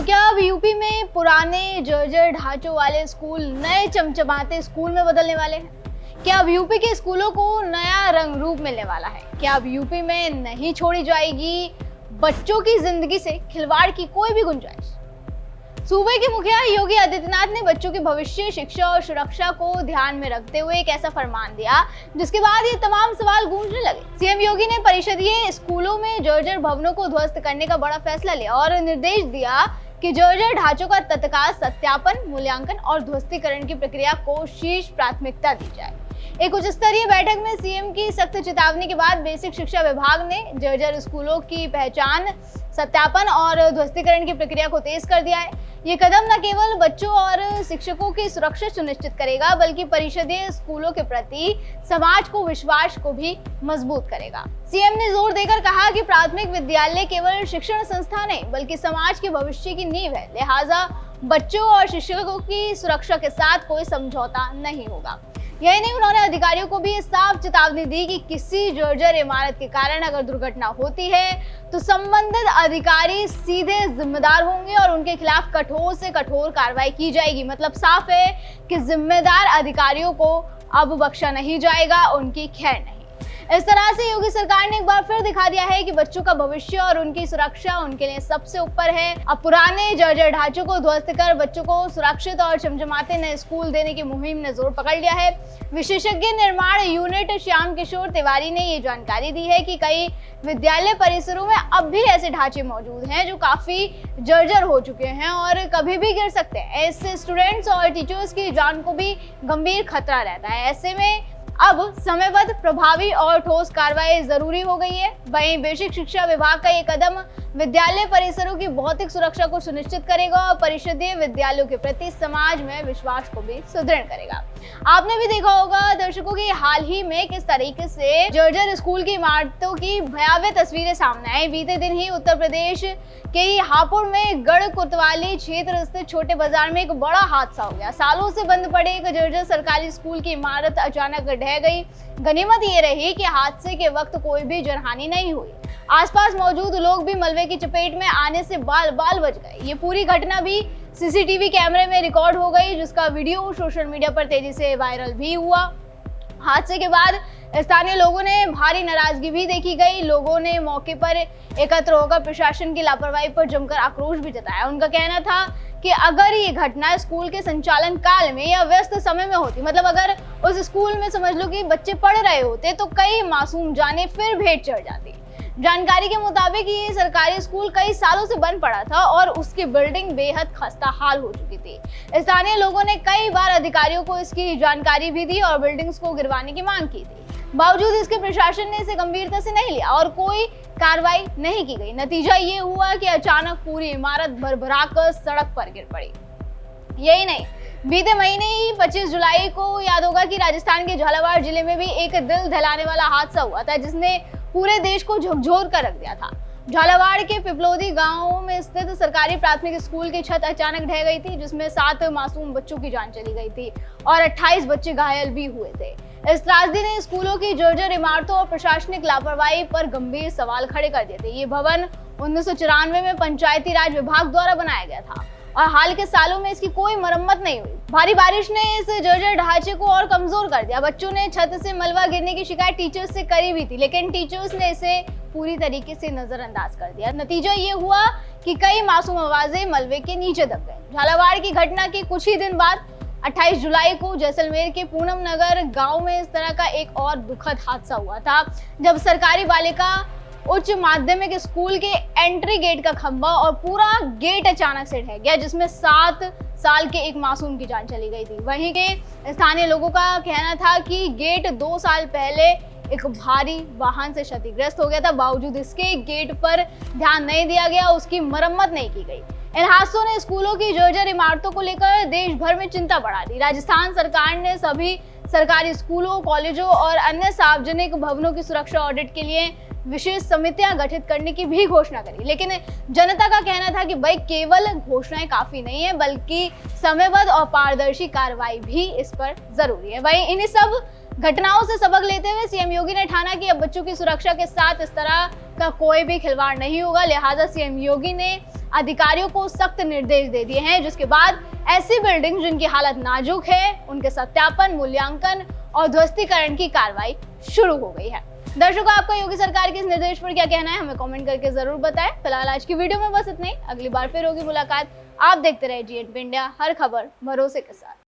क्या अब यूपी में पुराने जर्जर ढांचों वाले स्कूल नए चमचमाते स्कूल में बदलने वाले हैं? क्या अब यूपी के स्कूलों को नया रंग रूप मिलने वाला है? क्या अब यूपी में नहीं छोड़ी जाएगी बच्चों की जिंदगी से खिलवाड़ की कोई भी गुंजाइश? सूबे के मुखिया योगी आदित्यनाथ ने बच्चों के भविष्य, शिक्षा और सुरक्षा को ध्यान में रखते हुए एक ऐसा फरमान दिया जिसके बाद ये तमाम सवाल गूंजने लगे। सीएम योगी ने परिषदीय स्कूलों में जर्जर भवनों को ध्वस्त करने का बड़ा फैसला लिया और निर्देश दिया कि जर्जर ढांचों का तत्काल सत्यापन, मूल्यांकन और ध्वस्तीकरण की प्रक्रिया को शीर्ष प्राथमिकता दी जाए। एक उच्च स्तरीय बैठक में सीएम की सख्त चेतावनी के बाद बेसिक शिक्षा विभाग ने जर्जर स्कूलों की पहचान, सत्यापन और ध्वस्तीकरण की प्रक्रिया को तेज कर दिया है। ये कदम न केवल बच्चों और शिक्षकों की सुरक्षा सुनिश्चित करेगा बल्कि परिषदीय स्कूलों के प्रति समाज को विश्वास को भी मजबूत करेगा। सीएम ने जोर देकर कहा कि प्राथमिक विद्यालय केवल शिक्षण संस्था नहीं बल्कि समाज के भविष्य की नींव है, लिहाजा बच्चों और शिक्षकों की सुरक्षा के साथ कोई समझौता नहीं होगा। यही नहीं, उन्होंने अधिकारियों को भी साफ चेतावनी दी कि किसी जर्जर इमारत के कारण अगर दुर्घटना होती है तो संबंधित अधिकारी सीधे जिम्मेदार होंगे और उनके खिलाफ कठोर से कठोर कार्रवाई की जाएगी। मतलब साफ है कि जिम्मेदार अधिकारियों को अब बख्शा नहीं जाएगा, उनकी खैर नहीं। इस तरह से योगी सरकार ने एक बार फिर दिखा दिया है कि बच्चों का भविष्य और उनकी सुरक्षा उनके लिए सबसे ऊपर है। अब पुराने जर्जर ढांचों को ध्वस्त कर बच्चों को सुरक्षित और चमचमाते नए स्कूल देने की मुहिम ने जोर पकड़ लिया है। विशेषज्ञ निर्माण यूनिट श्याम किशोर तिवारी ने ये जानकारी दी है कि कई विद्यालय परिसरों में अब भी ऐसे ढांचे मौजूद हैं जो काफी जर्जर हो चुके हैं और कभी भी गिर सकते हैं। इससे स्टूडेंट्स और टीचर्स की जान को भी गंभीर खतरा रहता है। ऐसे में अब समयबद्ध, प्रभावी और ठोस कार्रवाई जरूरी हो गई है। वहीं बेसिक शिक्षा विभाग का ये कदम विद्यालय परिसरों की भौतिक सुरक्षा को सुनिश्चित करेगा और परिषदीय विद्यालयों के प्रति समाज में विश्वास को भी सुदृढ़ करेगा। आपने भी देखा होगा दर्शकों की हाल ही में किस तरीके से जर्जर स्कूल की इमारतों की भयावह तस्वीरें सामने आई। बीते दिन ही उत्तर प्रदेश के हापुड़ में गढ़ कोतवाली क्षेत्र स्थित छोटे बाजार में एक बड़ा हादसा हो गया। सालों से बंद पड़े एक जर्जर सरकारी स्कूल की इमारत अचानक ढह गई। गनीमत ये रही कि हादसे के वक्त कोई भी जनहानि नहीं हुई। आसपास मौजूद लोग भी मलबे की चपेट में आने से बाल बाल बच गए। ये पूरी घटना भी सीसीटीवी कैमरे में रिकॉर्ड हो गई जिसका वीडियो सोशल मीडिया पर तेजी से वायरल भी हुआ। हादसे के बाद स्थानीय लोगों ने भारी नाराजगी भी देखी गई। लोगों ने मौके पर एकत्र होकर प्रशासन की लापरवाही पर जमकर आक्रोश भी जताया। उनका कहना था कि अगर ये घटना स्कूल के संचालन काल में या व्यस्त समय में होती, मतलब अगर उस स्कूल में समझ लो कि बच्चे पढ़ रहे होते तो कई मासूम जानें फिर भेंट चढ़ जाती। जानकारी के मुताबिक ये सरकारी स्कूल कई सालों से बंद पड़ा था और उसकी बिल्डिंग बेहद खस्ता हाल हो चुकी थी। स्थानीय लोगों ने कई बार अधिकारियों को इसकी जानकारी भी दी और बिल्डिंग्स को गिरवाने की मांग की थी। बावजूद इसके प्रशासन ने इसे गंभीरता से नहीं लिया और कोई कार्रवाई नहीं की गई। नतीजा ये हुआ कि अचानक पूरी इमारत भरभराकर सड़क पर गिर पड़ी। यही नहीं, बीते महीने ही 25 जुलाई को याद होगा कि राजस्थान के झालावाड़ जिले में भी एक दिल दहलाने वाला हादसा हुआ था जिसने पूरे देश को झकझोर कर रख दिया था। झालावाड़ के पिपलोदी गांव में स्थित सरकारी प्राथमिक स्कूल की छत अचानक ढह गई थी जिसमें 7 मासूम बच्चों की जान चली गई थी और 28 बच्चे घायल भी हुए थे। इस त्रासदी ने स्कूलों की जर्जर इमारतों और प्रशासनिक लापरवाही पर गंभीर सवाल खड़े कर दिए थे। ये भवन 1994 में पंचायती राज विभाग द्वारा बनाया गया था और हाल के सालों में इसकी कोई मरम्मत नहीं हुई। भारी बारिश ने इस जर्जर ढांचे को और कमजोर कर दिया। बच्चों ने छत से मलबा गिरने की शिकायत टीचर्स से करी भी थी लेकिन टीचर्स ने इसे पूरी तरीके से नजरअंदाज कर दिया। नतीजा ये हुआ कि कई मासूम आवाजें मलबे के नीचे दब गईं। झालावाड़ की घटना के कुछ ही दिन बाद 28 जुलाई को जैसलमेर के पूनम नगर गांव में इस तरह का एक और दुखद हादसा हुआ था जब सरकारी बालिका उच्च माध्यमिक स्कूल के एंट्री गेट का खंभा और पूरा गेट अचानक से ढह गया जिसमें 7 साल के एक मासूम की जान चली गई थी। वहीं के स्थानीय लोगों का कहना था कि गेट 2 साल पहले एक भारी वाहन से क्षतिग्रस्त हो गया था। बावजूद इसके गेट पर ध्यान नहीं दिया गया, उसकी मरम्मत नहीं की गई। इन हादसों ने स्कूलों की जर्जर इमारतों को लेकर देश भर में चिंता बढ़ा दी। राजस्थान सरकार ने सभी सरकारी स्कूलों, कॉलेजों और अन्य सार्वजनिक भवनों की सुरक्षा ऑडिट के लिए विशेष समितियां गठित करने की भी घोषणा करी। लेकिन जनता का कहना था कि भाई केवल घोषणाएं काफी नहीं है बल्कि समयबद्ध और पारदर्शी कार्रवाई भी इस पर जरूरी है। वहीं इन्हीं सब घटनाओं से सबक लेते हुए सीएम योगी ने ठाना कि अब बच्चों की सुरक्षा के साथ इस तरह का कोई भी खिलवाड़ नहीं होगा। लिहाजा सीएम योगी ने अधिकारियों को सख्त निर्देश दे दिए हैं, जिसके बाद ऐसी बिल्डिंग जिनकी हालत नाजुक है उनके सत्यापन, मूल्यांकन और ध्वस्तीकरण की कार्रवाई शुरू हो गई है। दर्शकों, आपका योगी सरकार के इस निर्देश पर क्या कहना है, हमें कमेंट करके जरूर बताएं। फिलहाल आज की वीडियो में बस इतना ही। अगली बार फिर होगी मुलाकात। आप देखते रहे GNP इंडिया, हर खबर भरोसे के साथ।